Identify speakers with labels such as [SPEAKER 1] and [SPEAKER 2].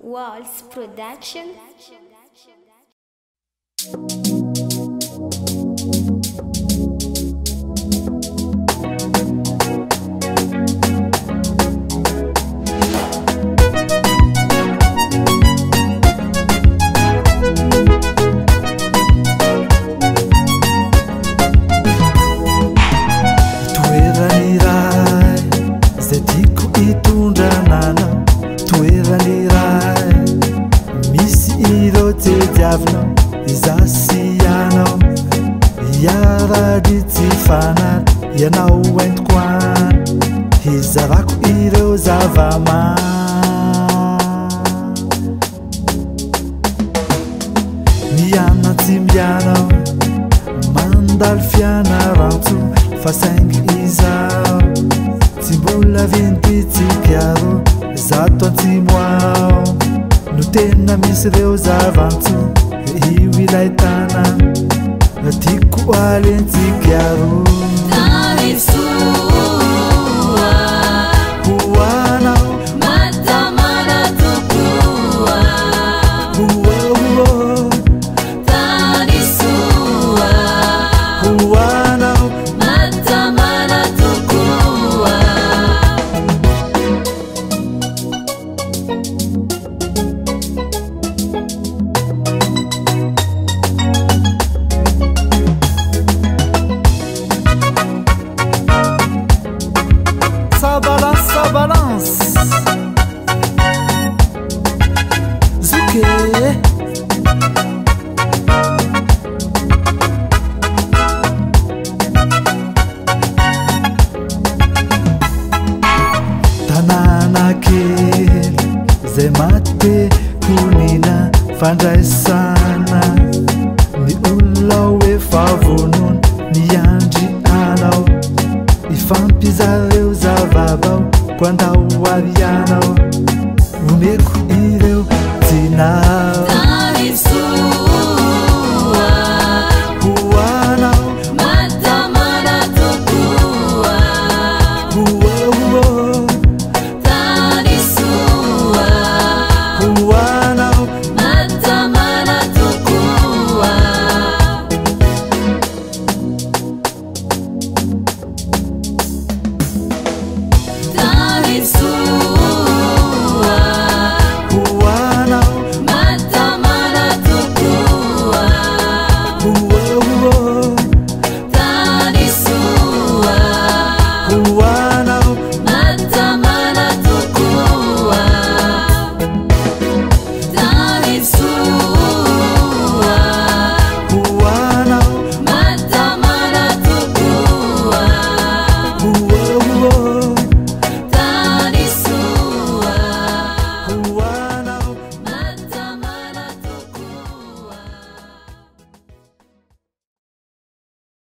[SPEAKER 1] Waltz Production.
[SPEAKER 2] Izasiano yaraditsifana yanao entkoan hizarako ireo zavama mianatsy mianao mandalo fianarantso fa saingy izao tsy mbola vintitsikiaro zato antsimoao no tena misy reo zavantso iwilaitana tiku alentsikiaro huana
[SPEAKER 3] matamana tukua tanisua
[SPEAKER 2] huana
[SPEAKER 3] matamana tukua
[SPEAKER 2] Ça balance Zouké Tanana kely zay mate konina fandraisana ny olona hoe favonona ny andry anao ifampizareo zavavao quando o ariano o meco ireu tina